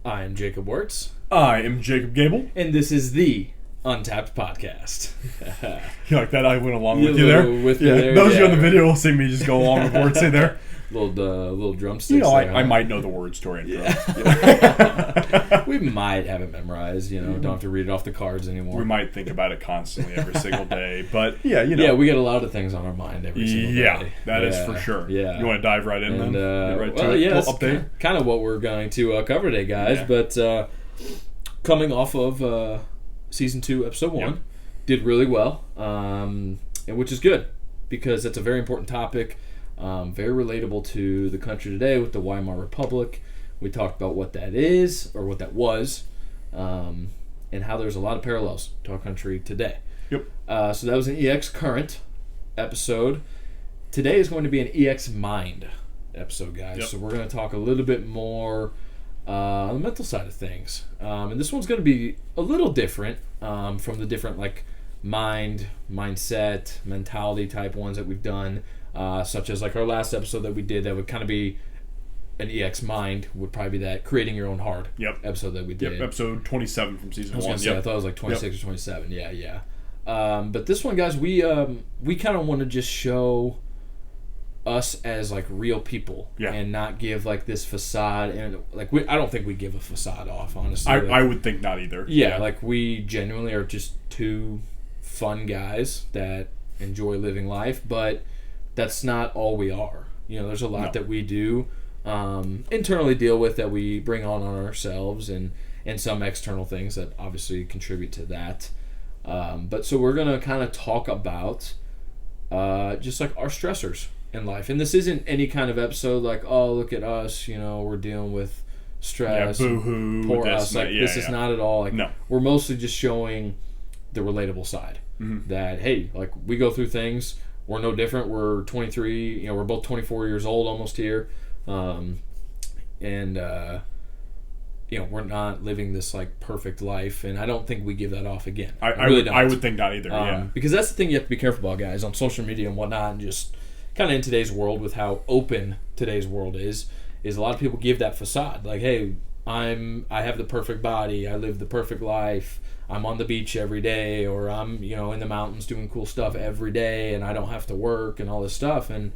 I am Jacob Wurtz. I am Jacob Gabel. And this is the Untapped Podcast. You like that? I went along with you there. Those of you on the video will see me just go along with Wurtz in there. Little drumsticks. You know, there, I might know the words to it. Yeah. We might have it memorized, don't have to read it off the cards anymore. We might think about it constantly every single day. But yeah, Yeah, we get a lot of things on our mind every single day. Yeah, that is for sure. Yeah. You want to dive right in then? That's kind of what we're going to cover today, guys. Yeah. But coming off of Season 2, Episode 1, did really well, and which is good because it's a very important topic. Very relatable to the country today with the Weimar Republic. We talked about what that is, or what that was, and how there's a lot of parallels to our country today. Yep. So that was an EX Current episode. Today is going to be an EXMind episode, guys. Yep. So we're going to talk a little bit more on the mental side of things. And this one's going to be a little different from the different mindset, mentality type ones that we've done. Such as our last episode that we did that would kind of be an EXMind would probably be that creating your own hard episode that we did. Yep, episode 27 from season 1. I thought it was 26 or 27. Yeah. But this one, guys, we kind of want to just show us as real people and not give this facade, and I don't think we give a facade off, honestly. I would think not either. Yeah, we genuinely are just two fun guys that enjoy living life, but that's not all we are. There's a lot that we do internally deal with that we bring on ourselves, and some external things that obviously contribute to that. But so we're going to kind of talk about just our stressors in life. And this isn't any kind of episode oh, look at us, we're dealing with stress. Yeah, boo-hoo. Poor us. This is not at all. No. We're mostly just showing the relatable side. Mm-hmm. That, hey, we go through things. We're no different. We're 23. We're both 24 years old almost here. And we're not living this perfect life, and I don't think we give that off again. I really don't. I would think not either. Because that's the thing you have to be careful about, guys, on social media and whatnot, and just kind of in today's world with how open today's world is a lot of people give that facade, hey, I have the perfect body, I live the perfect life, I'm on the beach every day, or I'm in the mountains doing cool stuff every day, and I don't have to work and all this stuff, and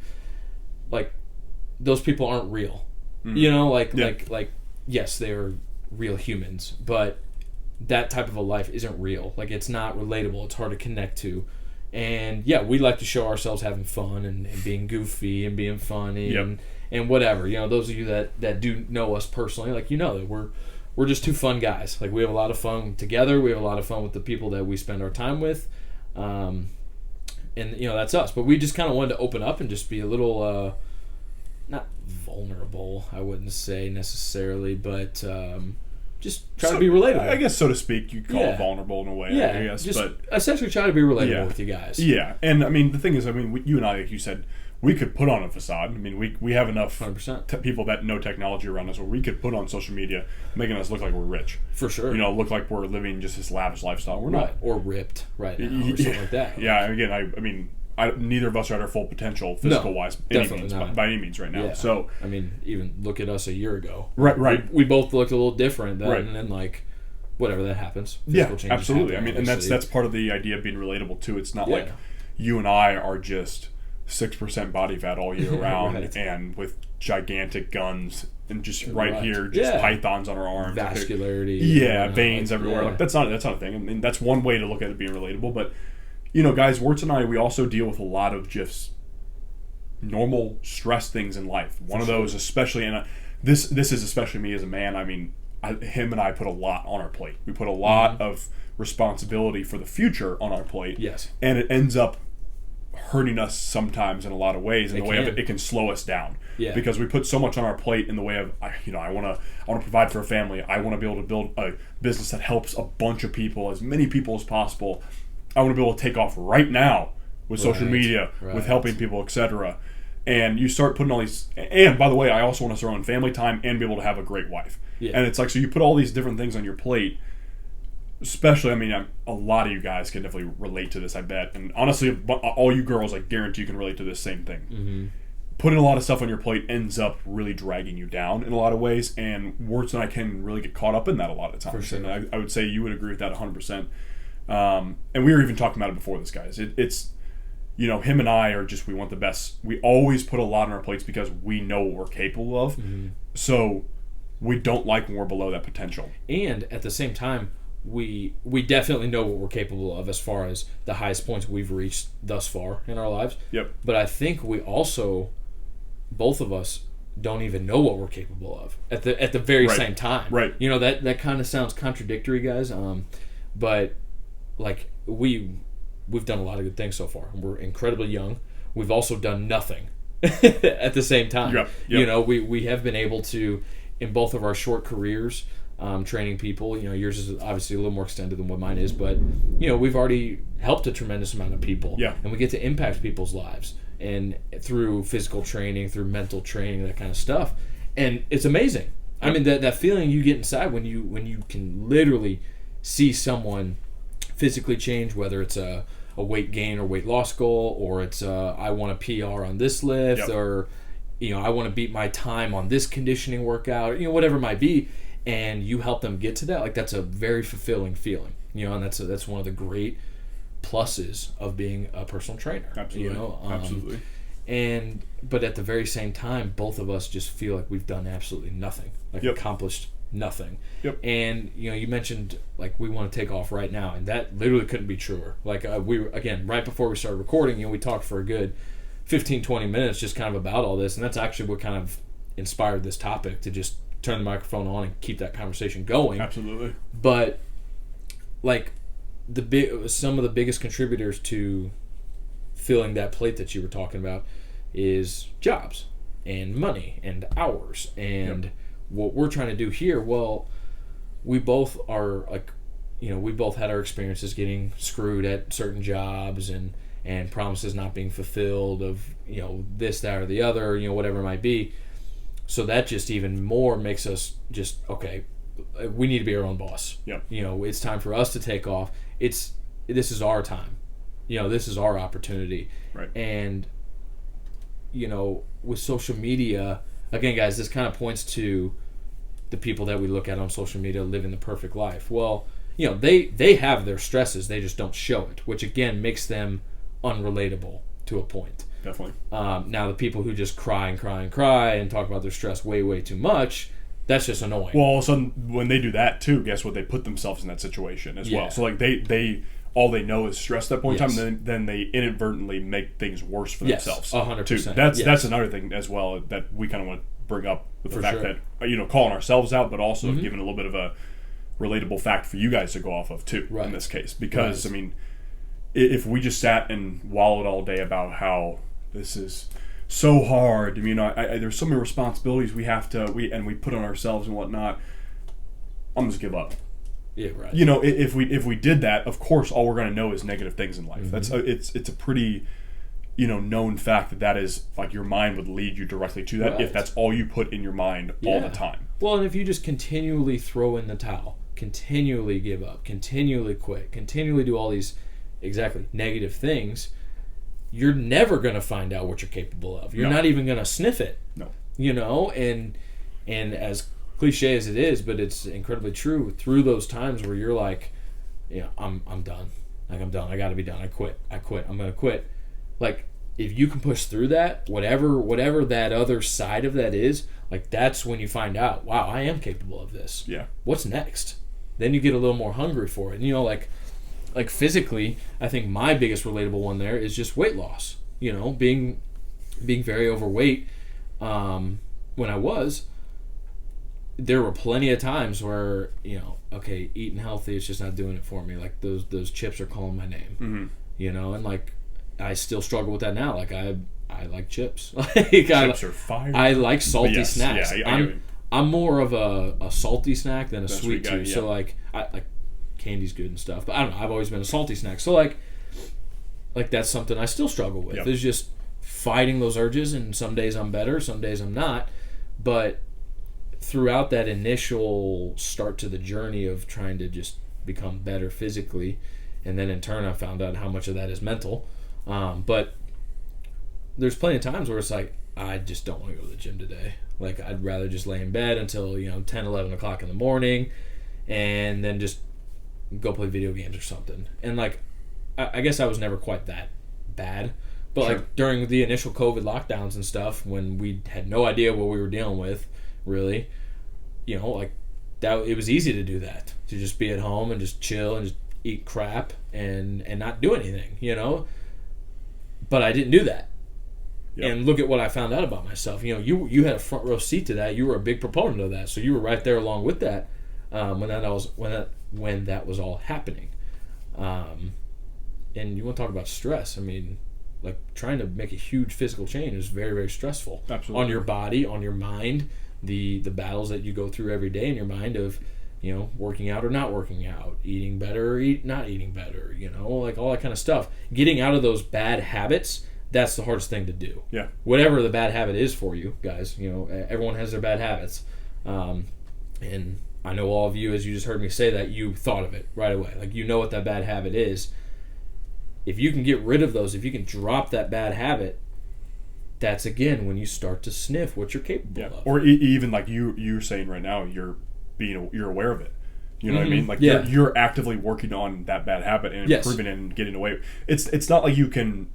those people aren't real. Mm. Yes, they're real humans, but that type of a life isn't real. It's not relatable. It's hard to connect to. And yeah, we like to show ourselves having fun and being goofy and being funny and whatever. Those of you that do know us personally, that we're just two fun guys. We have a lot of fun together. We have a lot of fun with the people that we spend our time with. And that's us. But we just kind of wanted to open up and just be a little not vulnerable, I wouldn't say necessarily, but just try to be relatable. I guess, so to speak, you could call it vulnerable in a way. Yeah, I guess, but essentially try to be relatable with you guys. Yeah, and the thing is, you and I, like you said, we could put on a facade. We have enough people that know technology around us where we could put on social media, making us look like we're rich. For sure. Look like we're living just this lavish lifestyle. We're not. Or ripped right now or something like that. Yeah, again, neither of us are at our full potential physical-wise by any means right now. Yeah. So even look at us a year ago. Right. We both looked a little different then, and then whatever that happens. Yeah, absolutely. Happen, and that's part of the idea of being relatable too. It's not like you and I are just 6% body fat all year round and with gigantic guns and just here, pythons on our arms, vascularity, veins everywhere. That's not a thing. That's one way to look at it being relatable, but. Guys, Wurtz and I, we also deal with a lot of just normal stress things in life. One of those, especially, and this is especially me as a man. Him and I put a lot on our plate. We put a lot of responsibility for the future on our plate. Yes. And it ends up hurting us sometimes in a lot of ways. In the way of it can slow us down. Yeah. Because we put so much on our plate in the way of, I want to provide for a family. I want to be able to build a business that helps a bunch of people, as many people as possible. I want to be able to take off right now with social media, with helping people, etc. And you start putting all these... And, by the way, I also want to throw in family time and be able to have a great wife. Yeah. And it's so you put all these different things on your plate, especially, a lot of you guys can definitely relate to this, I bet. And honestly, all you girls, I guarantee you can relate to this same thing. Mm-hmm. putting a lot of stuff on your plate ends up really dragging you down in a lot of ways, and Wurtz and I can really get caught up in that a lot of times. For sure. And I would say you would agree with that 100%. And we were even talking about it before this, guys. It's him and I are just, we want the best. We always put a lot on our plates because we know what we're capable of. Mm-hmm. So we don't like when we're below that potential. And at the same time, we definitely know what we're capable of as far as the highest points we've reached thus far in our lives. Yep. But I think we also, both of us, don't even know what we're capable of at the very same time. Right. That kind of sounds contradictory, guys. But like we've done a lot of good things so far. We're incredibly young. We've also done nothing at the same time. Yep. We have been able to, in both of our short careers, training people. Yours is obviously a little more extended than what mine is, but we've already helped a tremendous amount of people. Yeah. And we get to impact people's lives, and through physical training, through mental training, that kind of stuff. And it's amazing. Yep. I mean, that feeling you get inside when you can literally see someone physically change, whether it's a weight gain or weight loss goal, or it's I want a PR on this lift, yep. or I want to beat my time on this conditioning workout, whatever it might be, and you help them get to that. Like, that's a very fulfilling feeling, and that's one of the great pluses of being a personal trainer. Absolutely. Absolutely. But at the very same time, both of us just feel like we've done absolutely nothing, like yep. accomplished nothing. Yep. And you mentioned like we want to take off right now, and that literally couldn't be truer. Like we were, again, right before we started recording, we talked for a good 15-20 minutes just kind of about all this, and that's actually what kind of inspired this topic, to just turn the microphone on and keep that conversation going. Absolutely. But like some of the biggest contributors to filling that plate that you were talking about is jobs and money and hours and yep. what we're trying to do here. Well, we both are like, we both had our experiences getting screwed at certain jobs and promises not being fulfilled of, this, that, or the other, whatever it might be. So that just even more makes us just, okay, we need to be our own boss. Yep. It's time for us to take off. This is our time. This is our opportunity. Right. And, with social media, again, guys, this kind of points to the people that we look at on social media living the perfect life. Well, they have their stresses. They just don't show it, which, again, makes them unrelatable to a point. Definitely. Now, the people who just cry and talk about their stress way, way too much, that's just annoying. Well, all of a sudden, when they do that, too, guess what? They put themselves in that situation as well. So, like, they all they know is stress at that point in time, and then they inadvertently make things worse for themselves. 100%. Too. That's another thing as well that we kind of want to bring up with the fact that, calling ourselves out, but also mm-hmm. giving a little bit of a relatable fact for you guys to go off of, too, in this case. Because, I mean, if we just sat and wallowed all day about how this is so hard, there's so many responsibilities we put on ourselves and whatnot, I'm just give up. Yeah, right. If we did that, of course, all we're going to know is negative things in life. Mm-hmm. It's a pretty, known fact that is like your mind would lead you directly to that if that's all you put in your mind all the time. Well, and if you just continually throw in the towel, continually give up, continually quit, continually do all these negative things, you're never going to find out what you're capable of. You're not even going to sniff it. No. And as cliche as it is, but it's incredibly true, through those times where you're like, I'm done. Like, I'm done. I got to be done. I quit. I'm going to quit. Like, if you can push through that, whatever that other side of that is, like, that's when you find out, wow, I am capable of this. Yeah. What's next? Then you get a little more hungry for it. And, like physically, I think my biggest relatable one there is just weight loss. Being very overweight. When I was, there were plenty of times where okay, eating healthy is just not doing it for me. Like those chips are calling my name. Mm-hmm. And like I still struggle with that now. Like I like chips. Chips are fire. I like salty snacks. Yeah, I'm more of a salty snack than a That's sweet tooth. Yeah. So like candy's good and stuff, but I don't know. I've always been a salty snack. So like that's something I still struggle with. Yep. Is just fighting those urges, and some days I'm better, some days I'm not. But throughout that initial start to the journey of trying to just become better physically, and then in turn I found out how much of that is mental. But there's plenty of times where it's like, I just don't want to go to the gym today. Like, I'd rather just lay in bed until, 10, 11 o'clock in the morning and then just go play video games or something. And, like, I guess I was never quite that bad. But, sure. Like, during the initial COVID lockdowns and stuff, when we had no idea what we were dealing with, really, like, that it was easy to do that. To just be at home and just chill and just eat crap and not do anything, But I didn't do that. Yep. And look at what I found out about myself. You had a front row seat to that. You were a big proponent of that, so you were right there along with that when that was all happening. And you want to talk about stress? I mean, like, trying to make a huge physical change is very, very stressful. Absolutely. On your body, on your mind, the battles that you go through every day in your mind of, working out or not working out, eating better or not eating better, like all that kind of stuff. Getting out of those bad habits. That's the hardest thing to do. Yeah. Whatever the bad habit is for you guys, everyone has their bad habits. And I know all of you, as you just heard me say that, you thought of it right away. Like, what that bad habit is. If you can get rid of those, if you can drop that bad habit, that's, again, when you start to sniff what you're capable of. Or even like you're saying right now, you're aware of it. You know what I mean? Like, you're actively working on that bad habit and improving it and getting away. It's not like you can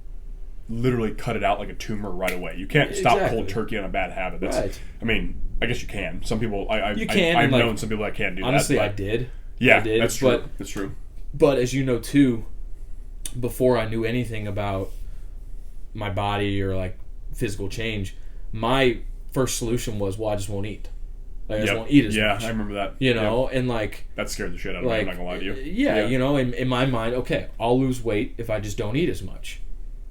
literally cut it out like a tumor right away. You can't stop cold turkey on a bad habit. That's right. I mean, I guess you can. Some people, I've known some people that can't do honestly, that. Honestly, I did. Yeah, that's true. That's true. But as you know, too, before I knew anything about my body or, like, physical change, my first solution was, I just won't eat. Like, I just won't eat as much. Yeah, I remember that. And, like... That scared the shit out of me, I'm not going to lie to you. Yeah, in my mind, okay, I'll lose weight if I just don't eat as much.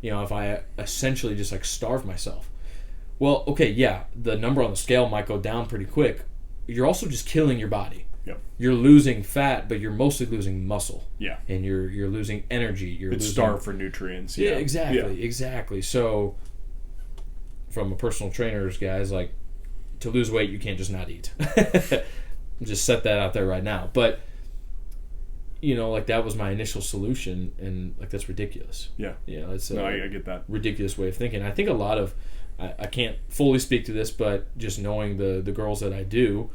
If I essentially just, like, starve myself. Well, okay, yeah, the number on the scale might go down pretty quick. You're also just killing your body. Yep. You're losing fat, but you're mostly losing muscle. Yeah. And you're losing energy. It's starved for nutrients. Yeah, exactly. So, from a personal trainer's guys, like, to lose weight, you can't just not eat. Just set that out there right now. But, like, that was my initial solution, and, like, that's ridiculous. Yeah. It's I get that. Ridiculous way of thinking. I think a lot of, I can't fully speak to this, but just knowing the girls that I do,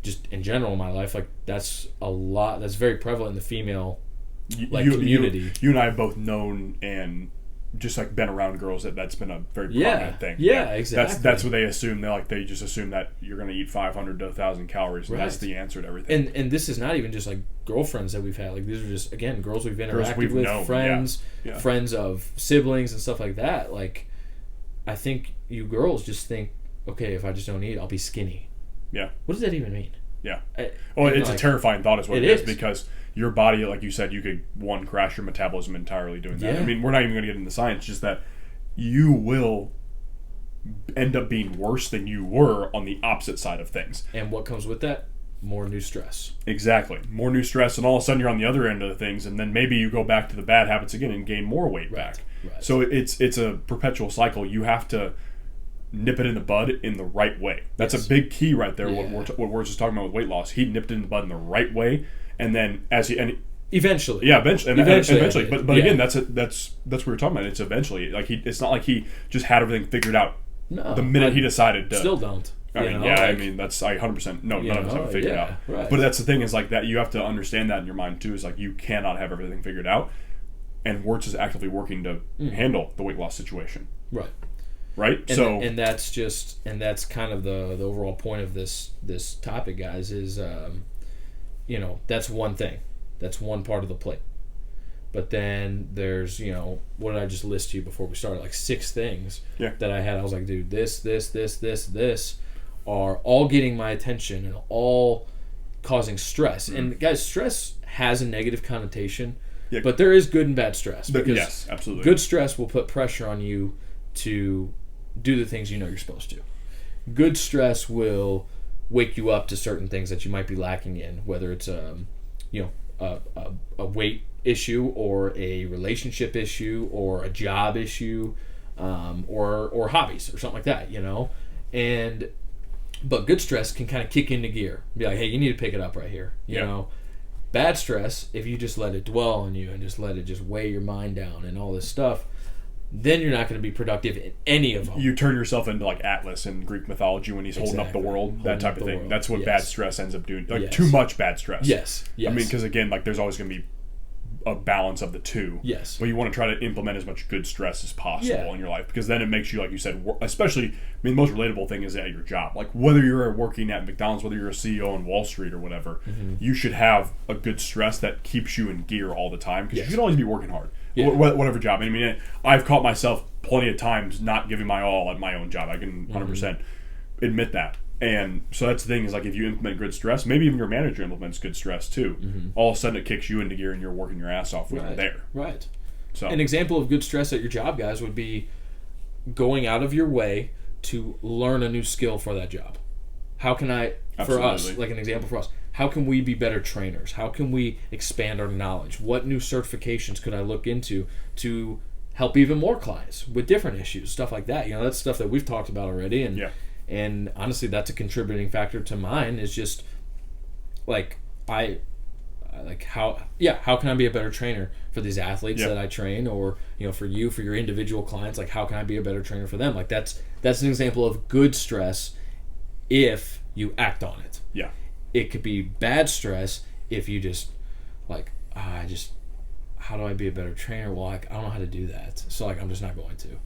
just in general in my life, like, that's very prevalent in the female, community. You and I have both known and just, like, been around girls that's been a very prominent thing. Yeah, exactly. That's what they assume. They just assume that you're going to eat 500 to 1,000 calories, and that's the answer to everything. And this is not even just, like, girlfriends that we've had. Like, these are just, again, girls we've interacted with, friends, friends of siblings and stuff like that. Like, I think you girls just think, okay, if I just don't eat, I'll be skinny. Yeah. What does that even mean? Yeah. It's a terrifying thought is what it is, because your body, like you said, you could, crash your metabolism entirely doing that. Yeah. I mean, we're not even going to get into science, just that you will end up being worse than you were on the opposite side of things. And what comes with that? More new stress. Exactly. More new stress, and all of a sudden you're on the other end of the things, and then maybe you go back to the bad habits again and gain more weight back. Right. So it's a perpetual cycle. You have to nip it in the bud in the right way. That's a big key right there. Yeah. What Wurtz is talking about with weight loss. He nipped it in the bud in the right way, and then eventually. Yeah, eventually. But again, that's what we're talking about. It's eventually. Like, it's not like he just had everything figured out the minute he decided to. Still don't. That's 100%. No, none of us have it figured out. Right. But that's the thing is, like, that you have to understand that in your mind too. Is like, you cannot have everything figured out, and Wurtz is actively working to handle the weight loss situation. Right. Right. And that's kind of the overall point of this topic, guys. Is that's one thing. That's one part of the plate. But then there's, what did I just list to you before we started? Like 6 things that I had. I was like, dude, this are all getting my attention and all causing stress. Mm-hmm. And guys, stress has a negative connotation, but there is good and bad stress. Yes, absolutely. Good stress will put pressure on you to do the things you're supposed to. Good stress will wake you up to certain things that you might be lacking in, whether it's a weight issue or a relationship issue or a job issue, or hobbies or something like that, But good stress can kind of kick into gear. Be like, hey, you need to pick it up right here. You know? Bad stress, if you just let it dwell on you and just let it just weigh your mind down and all this stuff, then you're not going to be productive in any of them. You turn yourself into like Atlas in Greek mythology when he's holding up the world, that type of thing. That's what bad stress ends up doing. Like too much bad stress. Yes. I mean, because again, like there's always going to be a balance of the two. Yes. But you want to try to implement as much good stress as possible in your life, because then it makes you, like you said, especially, I mean, the most relatable thing is at your job. Like whether you're working at McDonald's, whether you're a CEO on Wall Street or whatever, you should have a good stress that keeps you in gear all the time, because you should always be working hard. Yeah. Whatever job. I mean, I've caught myself plenty of times not giving my all at my own job. I can 100% admit that. And so that's the thing, is like if you implement good stress, maybe even your manager implements good stress too, all of a sudden it kicks you into gear and you're working your ass off when you're there. Right. So an example of good stress at your job, guys, would be going out of your way to learn a new skill for that job. How can I, for us, like an example for us, how can we be better trainers? How can we expand our knowledge? What new certifications could I look into to help even more clients with different issues, stuff like that? You know, that's stuff that we've talked about already. And honestly, that's a contributing factor to mine, is just like how can I be a better trainer for these athletes that I train, or for your individual clients? Like, how can I be a better trainer for them? Like that's an example of good stress if you act on it. Yeah. It could be bad stress if you just like, how do I be a better trainer? Well, I don't know how to do that, so like I'm just not going to.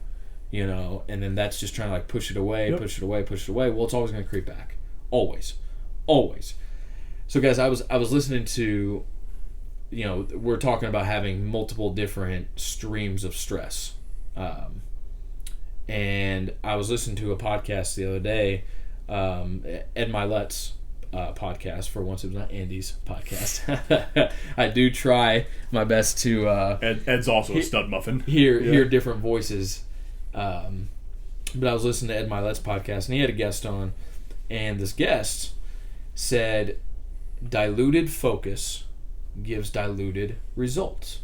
And then that's just trying to like push it away. Well, it's always going to creep back. Always. So guys, I was listening to, we're talking about having multiple different streams of stress. And I was listening to a podcast the other day, Ed Milet's podcast. For once, it was not Andy's podcast. I do try my best to... Ed's also a stud muffin. Hear different voices. But I was listening to Ed Milet's podcast, and he had a guest on, and this guest said, diluted focus gives diluted results.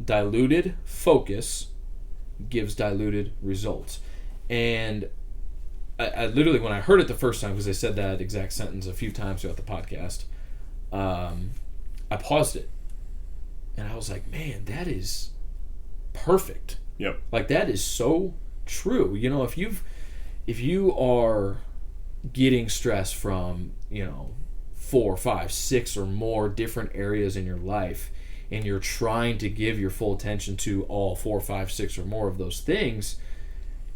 Diluted focus gives diluted results. And I literally, when I heard it the first time, because they said that exact sentence a few times throughout the podcast, I paused it, and I was like, man, that is perfect. Yep. Like, that is so true. If you are getting stress from, 4, 5, 6 or more different areas in your life, and you're trying to give your full attention to all 4, 5, 6 or more of those things,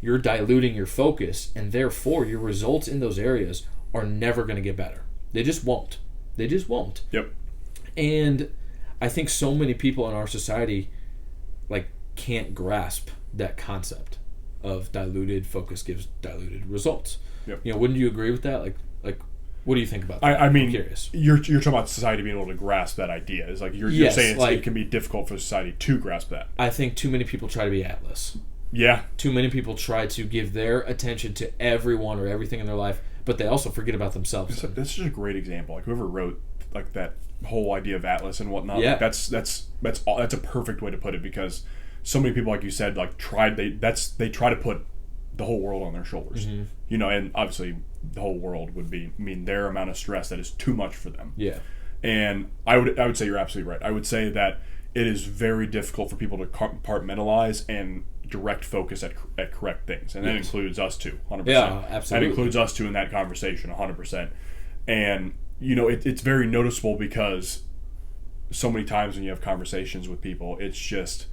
you're diluting your focus, and therefore your results in those areas are never going to get better. They just won't. Yep. And I think so many people in our society can't grasp that concept of diluted focus gives diluted results. Yep. Wouldn't you agree with that? Like what do you think about that? I mean, I'm curious. You're talking about society being able to grasp that idea. It's like you're saying it can be difficult for society to grasp that. I think too many people try to be Atlas. Yeah. Too many people try to give their attention to everyone or everything in their life, but they also forget about themselves. That's just a great example. Like whoever wrote like that whole idea of Atlas and whatnot. Yeah. Like that's a perfect way to put it, because so many people, like you said, like try to put the whole world on their shoulders. Mm-hmm. And obviously the whole world would mean their amount of stress that is too much for them. Yeah. And I would say you're absolutely right. I would say that it is very difficult for people to compartmentalize and direct focus at correct things, and that includes us too, 100%. Yeah, absolutely. That includes us too in that conversation, 100%. And it's very noticeable, because so many times when you have conversations with people, it's just,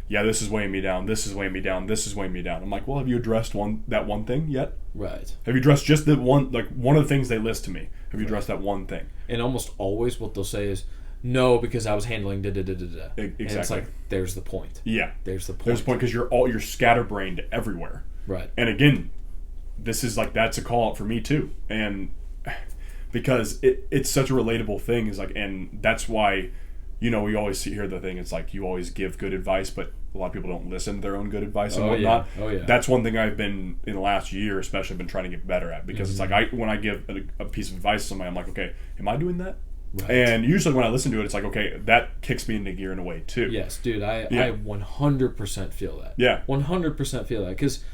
this is weighing me down, this is weighing me down, this is weighing me down. I'm like, well, have you addressed that one thing yet? Right. Have you addressed just the one, like one of the things they list to me? Have you addressed that one thing? And almost always what they'll say is, no, because I was handling da-da-da-da-da. Exactly. And it's like, there's the point. Yeah. There's the point. There's the point, because you're scatterbrained everywhere. Right. And again, this is that's a call out for me too. And because it's such a relatable thing, and that's why, we always hear the thing, it's like you always give good advice, but a lot of people don't listen to their own good advice and whatnot. Yeah. Oh, yeah. That's one thing I've been, in the last year especially, been trying to get better at, because it's like when I give a piece of advice to somebody, I'm like, okay, am I doing that? Right. And usually when I listen to it, it's like, okay, that kicks me into gear in a way too. Yes, dude, I 100% feel that. Yeah. 100% feel that, because,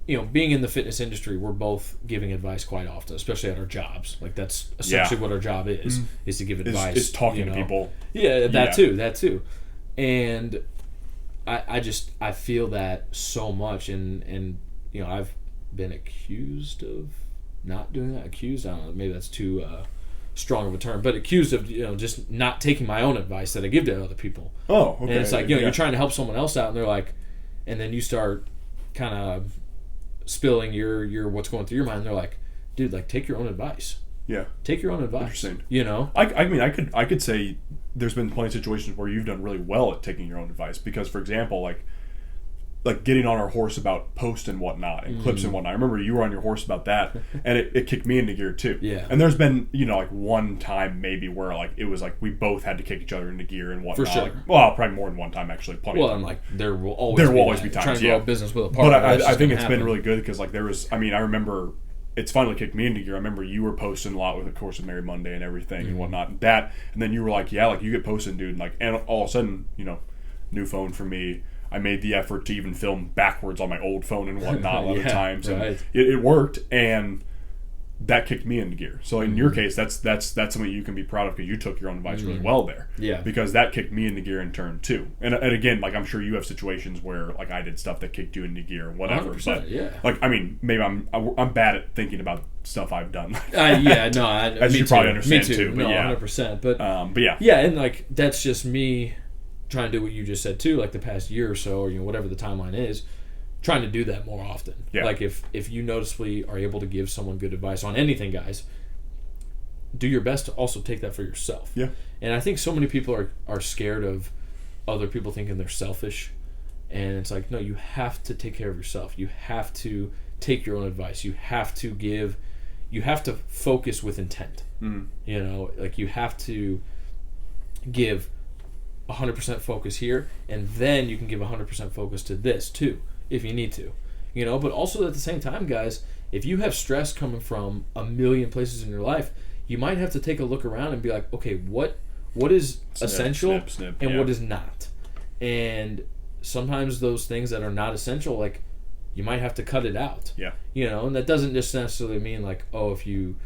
being in the fitness industry, we're both giving advice quite often, especially at our jobs. Like, that's essentially what our job is to give advice. Is talking to people. Yeah, that too. And I feel that so much, and I've been accused of not doing that. Accused, I don't know, maybe that's too strong of a term, but accused of just not taking my own advice that I give to other people. Oh, okay. And it's like you're trying to help someone else out, and they're like, and then you start kind of spilling your what's going through your mind. And they're like, dude, like take your own advice. Yeah, take your own advice. Interesting. I mean, I could say there's been plenty of situations where you've done really well at taking your own advice because, for example, like getting on our horse about posts and whatnot and clips and whatnot. I remember you were on your horse about that, and it kicked me into gear too. Yeah. And there's been like one time maybe where like it was like we both had to kick each other into gear and whatnot. For sure. Like, probably more than one time actually. And like there will always be times. Trying to grow a business with a partner. But I think it's been really good because like there was. I mean, I remember. It's finally kicked me into gear. I remember you were posting a lot with, of course, with Mary Monday and everything and whatnot. And then you were like, yeah, like you get posted, dude. And all of a sudden, new phone for me. I made the effort to even film backwards on my old phone and whatnot a lot of times. And it worked, and that kicked me into gear. So in your case, that's something you can be proud of because you took your own advice really well there. Yeah. Because that kicked me into gear in turn too. And again, like I'm sure you have situations where like I did stuff that kicked you into gear and whatever. But like I mean, maybe I'm bad at thinking about stuff I've done. As you probably understand too. But 100%. But yeah. Yeah, and like that's just me trying to do what you just said too. Like the past year or so, or whatever the timeline is. Trying to do that more often. Yeah. Like if you noticeably are able to give someone good advice on anything, guys, do your best to also take that for yourself. Yeah. And I think so many people are scared of other people thinking they're selfish. And it's like, no, you have to take care of yourself. You have to take your own advice. You have to focus with intent. Like you have to give 100% focus here, and then you can give 100% focus to this too. If you need to, but also at the same time, guys, if you have stress coming from a million places in your life, you might have to take a look around and be like, okay, what is essential and what is not. And sometimes those things that are not essential, like you might have to cut it out. Yeah. And that doesn't just necessarily mean like, oh, if you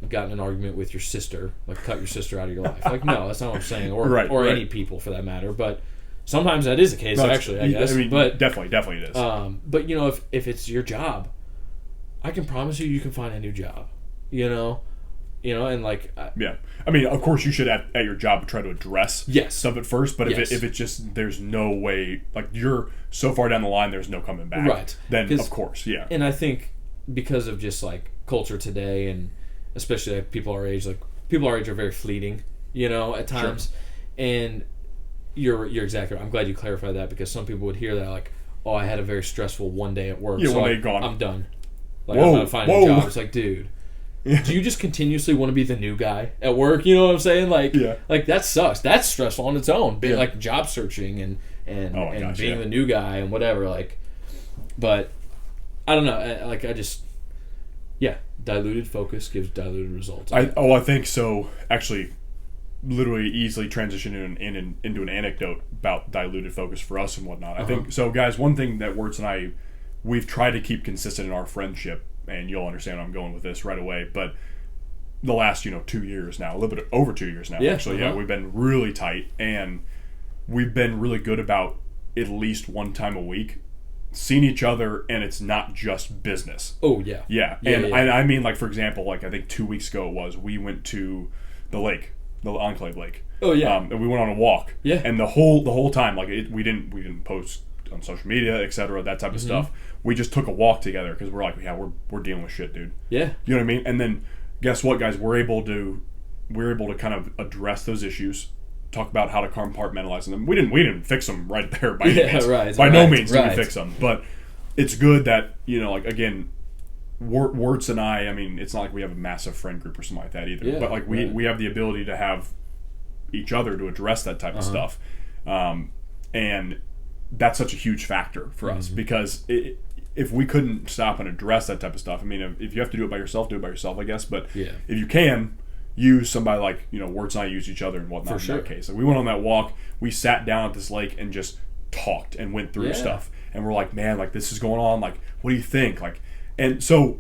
got in an argument with your sister, like cut your sister out of your life. Like, no, that's not what I'm saying. Or any people for that matter. But sometimes that is the case, actually, I guess. I mean, but definitely it is. But if it's your job, I can promise you can find a new job. And like yeah. I mean, of course, you should at your job try to address stuff at first. But if it's just there's no way, like you're so far down the line, there's no coming back. Right. Then of course, yeah. And I think because of just like culture today, and especially like people our age are very fleeting. At times, and You're exactly right. I'm glad you clarified that because some people would hear that like, oh, I had a very stressful one day at work. Yeah, so one day gone. I'm done. Like, I'm not finding a job. It's like, dude, do you just continuously want to be the new guy at work? You know what I'm saying? Like, like that sucks. That's stressful on its own. Like job searching and being the new guy and whatever. Like, but I don't know. Like I just, diluted focus gives diluted results. I think so. Actually. Literally easily transition into an anecdote about diluted focus for us and whatnot. I think so, guys. One thing that Wurtz and we've tried to keep consistent in our friendship, and you'll understand where I'm going with this right away. But the last 2 years now, a little bit over 2 years now, actually, we've been really tight, and we've been really good about at least one time a week seeing each other, and it's not just business. Oh yeah. I mean, like for example, like I think 2 weeks ago we went to the lake. The Enclave Lake. Oh yeah. And we went on a walk. Yeah. And the whole time, like we didn't post on social media, etc. That type of stuff. We just took a walk together because we're like, we're dealing with shit, dude. Yeah. You know what I mean? And then guess what, guys? We're able to kind of address those issues, talk about how to compartmentalize them. We didn't fix them right there by any means. Right. By no means did we fix them, but it's good that like again. Wurtz and I mean, it's not like we have a massive friend group or something like that either. Yeah, but like we have the ability to have each other to address that type of stuff, and that's such a huge factor for us because if we couldn't stop and address that type of stuff, I mean, if you have to do it by yourself, do it by yourself, I guess. But if you can use somebody like Wurtz and I use each other and whatnot. For sure. That case, like we went on that walk, we sat down at this lake and just talked and went through stuff, and we're like, man, like this is going on. Like, what do you think? Like. And so,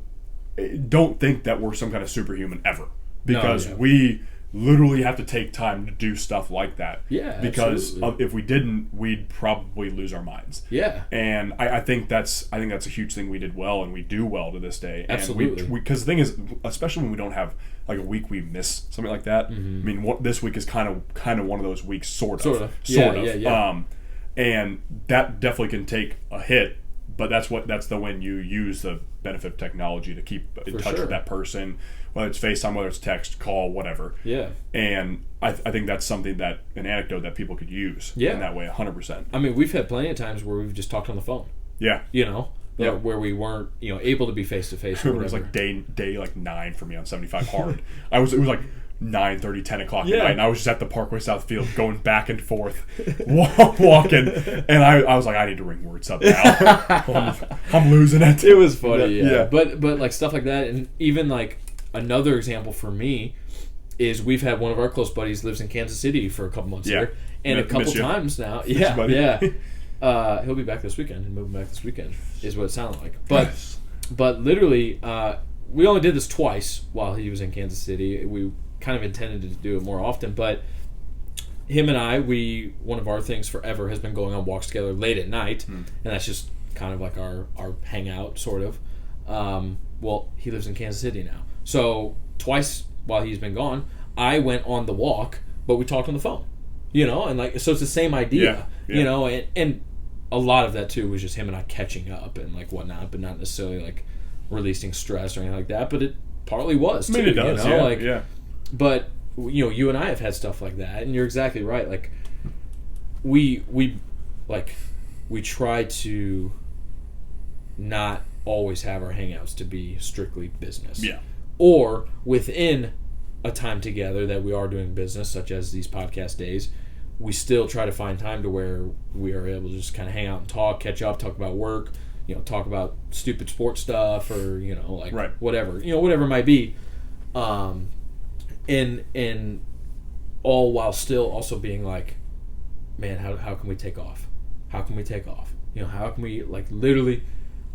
don't think that we're some kind of superhuman ever, because we literally have to take time to do stuff like that. Yeah, because if we didn't, we'd probably lose our minds. Yeah, and I think that's a huge thing we did well, and we do well to this day. Absolutely. Because the thing is, especially when we don't have like a week we miss something like that. Mm-hmm. I mean, this week is kind of one of those weeks, sort of. Yeah. And that definitely can take a hit. But that's the when you use the benefit of technology to keep in touch with that person, whether it's FaceTime, whether it's text, call, whatever. Yeah. And I think that's something an anecdote that people could use in that way, 100%. I mean, we've had plenty of times where we've just talked on the phone. Yeah. Where we weren't, able to be face to face. It was like day like 9 for me on 75 hard. It was like 9:30, 10 o'clock at night, and I was just at the Parkway South Field going back and forth, walking, and I was like, I need to ring Wurtz up now. I'm losing it. It was funny, yeah. But like stuff like that, and even like another example for me is we've had one of our close buddies lives in Kansas City for a couple months here, and a couple times now, he'll be back this weekend and moving back this weekend is what it sounded like, but literally, we only did this twice while he was in Kansas City. We kind of intended to do it more often, but him and I, one of our things forever has been going on walks together late at night, and that's just kind of like our hangout, sort of. Well, he lives in Kansas City now, so twice while he's been gone, I went on the walk, but we talked on the phone, and like, so it's the same idea, and a lot of that too was just him and I catching up and like whatnot, but not necessarily like releasing stress or anything like that, but it partly was too. I mean, it does, But you and I have had stuff like that, and you're exactly right. Like we try to not always have our hangouts to be strictly business. Yeah. Or within a time together that we are doing business, such as these podcast days, we still try to find time to where we are able to just kind of hang out and talk, catch up, talk about work, talk about stupid sports stuff, or whatever, whatever it might be. And all while still also being like, man, how can we take off? How can we take off? How can we literally,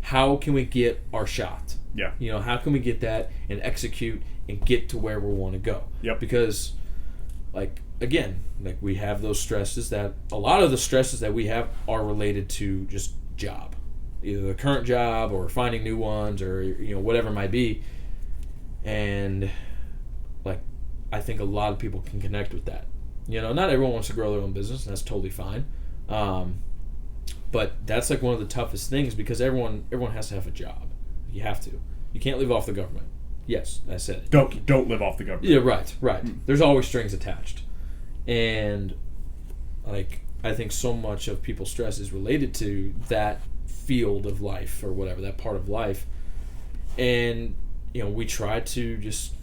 how can we get our shot? Yeah. How can we get that and execute and get to where we want to go? Yep. Because again, we have those stresses that a lot of the stresses that we have are related to just job, either the current job or finding new ones or whatever it might be. And I think a lot of people can connect with that. Not everyone wants to grow their own business, and that's totally fine. But that's one of the toughest things because everyone has to have a job. You have to. You can't live off the government. Yes, I said it. Don't live off the government. Yeah, right. There's always strings attached. And I think so much of people's stress is related to that field of life or whatever, that part of life. And we try to just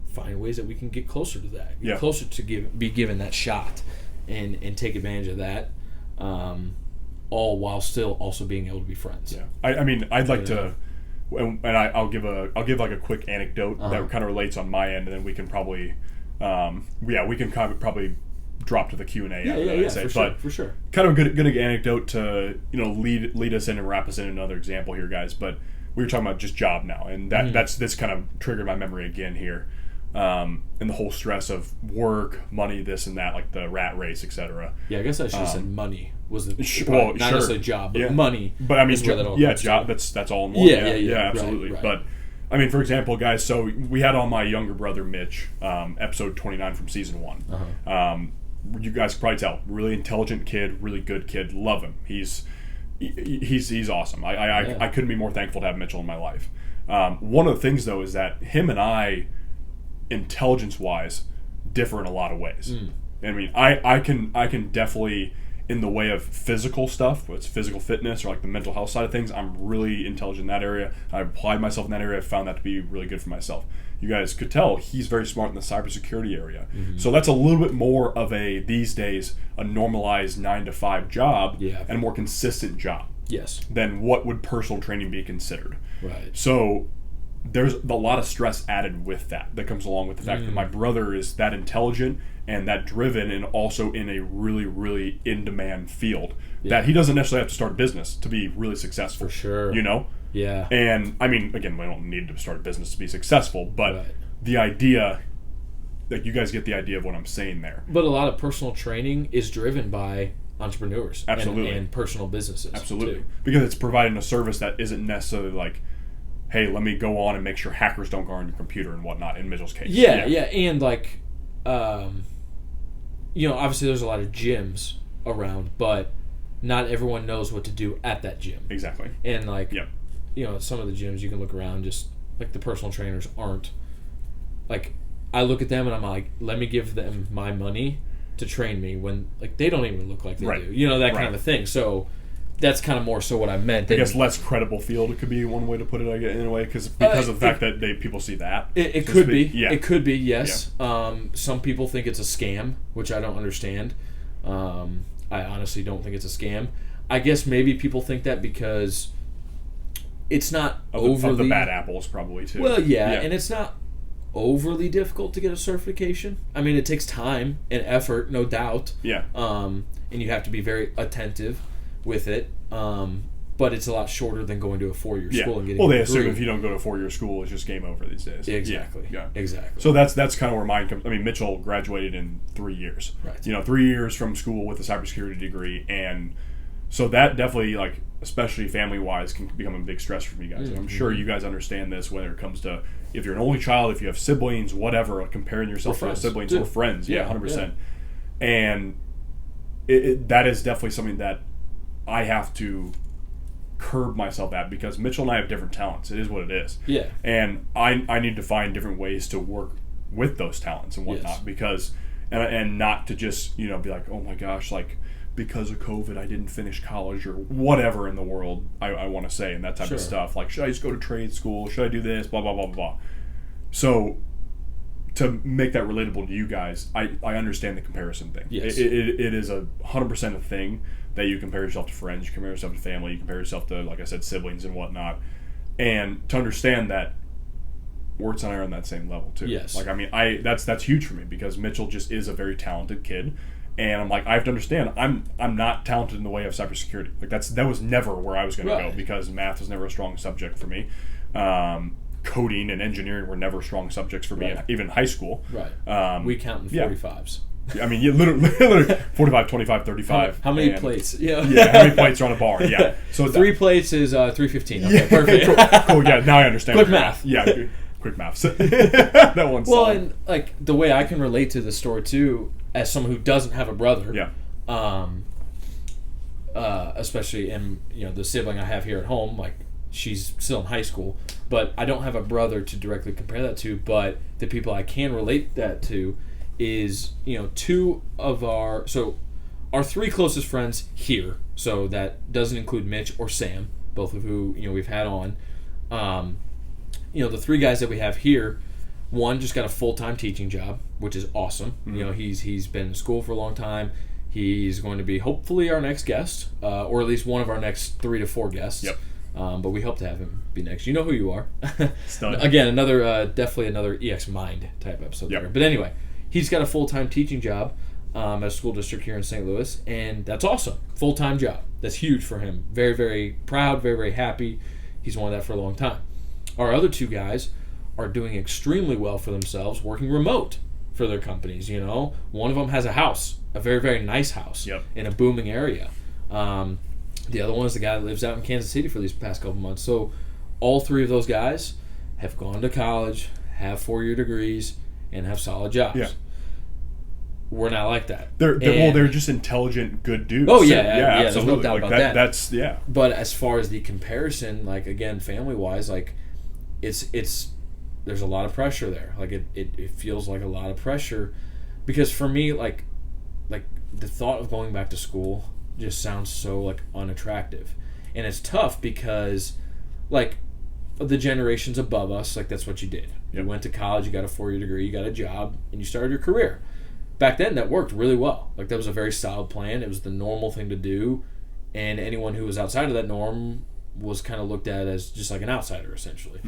find ways that we can get closer to that, closer to be given that shot, and take advantage of that, all while still also being able to be friends. Yeah, I mean, I'd like to, and I'll give like a quick anecdote that kind of relates on my end, and then we can probably, we can kind of probably drop to the Q&A. For sure. Kind of a good anecdote to lead us in and wrap us in another example here, guys. But we were talking about just job now, and this kind of triggered my memory again here. And the whole stress of work, money, this and that, like the rat race, etc. Yeah, I guess I should have said money was the not necessarily job, but money. But I mean, job. That's all in one. Yeah, absolutely. Right. But I mean, for example, guys, so we had on my younger brother Mitch, episode 29 from season 1. You guys can probably tell, really intelligent kid, really good kid. Love him. He's awesome. I couldn't be more thankful to have Mitchell in my life. One of the things though is that him and I, intelligence-wise, differ in a lot of ways. I mean, I can definitely, in the way of physical stuff, whether it's physical fitness or the mental health side of things, I'm really intelligent in that area. I've applied myself in that area. I've found that to be really good for myself. You guys could tell he's very smart in the cybersecurity area. So that's a little bit more of these days, a normalized 9-to-5 job and a more consistent job. Yes. Than what would personal training be considered. Right. So there's a lot of stress added with that comes along with the fact that my brother is that intelligent and that driven and also in a really, really in-demand field that he doesn't necessarily have to start a business to be really successful. For sure. Yeah. And, I mean, again, we don't need to start a business to be successful, but the idea like you guys get the idea of what I'm saying there. But a lot of personal training is driven by entrepreneurs. Absolutely. And personal businesses. Absolutely. Too. Because it's providing a service that isn't necessarily like, hey, let me go on and make sure hackers don't go on your computer and whatnot, in Mitchell's case. Yeah. And like, obviously there's a lot of gyms around, but not everyone knows what to do at that gym. Exactly. And like, some of the gyms you can look around, just like the personal trainers aren't, like, I look at them and I'm like, let me give them my money to train me when like they don't even look like they do. That kind of a thing. So that's kind of more so what I meant. I guess less credible field, it could be one way to put it, I guess, in a way, because of the fact that people see that. It could be. Yeah. It could be, yes. Yeah. Some people think it's a scam, which I don't understand. I honestly don't think it's a scam. I guess maybe people think that because it's not overly... Of the bad apples, probably, too. Well, yeah, and it's not overly difficult to get a certification. I mean, it takes time and effort, no doubt. Yeah. And you have to be very attentive with it. But it's a lot shorter than going to a 4-year school and getting a degree. Assume if you don't go to a 4-year school, it's just game over these days. Exactly. Yeah. Exactly. So that's kind of where mine comes. I mean, Mitchell graduated in 3 years. Right. 3 years from school with a cybersecurity degree, and so that definitely, like, especially family-wise, can become a big stress for you guys. And I'm sure you guys understand this, whether it comes to if you're an only child, if you have siblings, whatever, comparing yourself to siblings or friends. Yeah, 100%. Yeah. And that is definitely something that I have to curb myself at, because Mitchell and I have different talents. It is what it is. Yeah. And I need to find different ways to work with those talents and whatnot, because and not to just be like, oh my gosh, like, because of COVID I didn't finish college or whatever in the world I want to say, and that type of stuff. Like, should I just go to trade school? Should I do this? Blah, blah, blah, blah, blah. So to make that relatable to you guys, I understand the comparison thing. Yes. It is 100% a thing that you compare yourself to friends, you compare yourself to family, you compare yourself to, like I said, siblings and whatnot. And to understand that Wurtz and I are on that same level too. Yes. Like, I mean, that's huge for me, because Mitchell just is a very talented kid. And I'm like, I have to understand, I'm not talented in the way of cybersecurity. Like, that was never where I was going to go, because math was never a strong subject for me. Coding and engineering were never strong subjects for me, even in high school. Right. We count in 45s. I mean, you literally 45, 25, 35. How many plates? Yeah, how many plates are on a bar? Yeah. So 3 plates is 315. Okay, perfect. Cool. Yeah, now I understand. Quick math. Yeah, quick math. That one's well, solid. And like the way I can relate to the story too, as someone who doesn't have a brother. Yeah. Especially in the sibling I have here at home, like she's still in high school, but I don't have a brother to directly compare that to. But the people I can relate that to is two of our 3 closest friends here. So that doesn't include Mitch or Sam, both of who we've had on. The 3 guys that we have here, one just got a full-time teaching job, which is awesome. Mm-hmm. He's been in school for a long time. He's going to be hopefully our next guest, or at least one of our next 3 to 4 guests. Yep. But we hope to have him be next. You know who you are. Stud. Again, definitely another EXMind type episode there. But anyway, he's got a full-time teaching job at a school district here in St. Louis, and that's awesome. Full-time job. That's huge for him. Very, very proud, very, very happy. He's wanted that for a long time. Our other 2 guys are doing extremely well for themselves, working remote for their companies. One of them has a house, a very, very nice house in a booming area. The other one is the guy that lives out in Kansas City for these past couple months. So all 3 of those guys have gone to college, have 4-year degrees, and have solid jobs. Yeah. We're not like that. They're just intelligent, good dudes. Oh, yeah, absolutely. There's no doubt about that. That's But as far as the comparison, like, again, family-wise, like, it's there's a lot of pressure there. Like, it feels like a lot of pressure, because for me, like the thought of going back to school just sounds so, like, unattractive. And it's tough because, like, the generations above us, like, that's what you did. You went to college, you got a 4-year degree, you got a job, and you started your career. Back then, that worked really well. Like, that was a very solid plan. It was the normal thing to do, and anyone who was outside of that norm was kind of looked at as just like an outsider, essentially.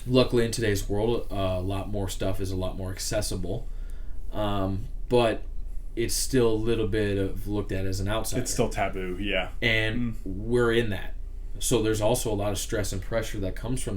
Luckily, in today's world, a lot more stuff is a lot more accessible, but it's still a little bit of looked at as an outsider. It's still taboo, yeah. And we're in that. So there's also a lot of stress and pressure that comes from that.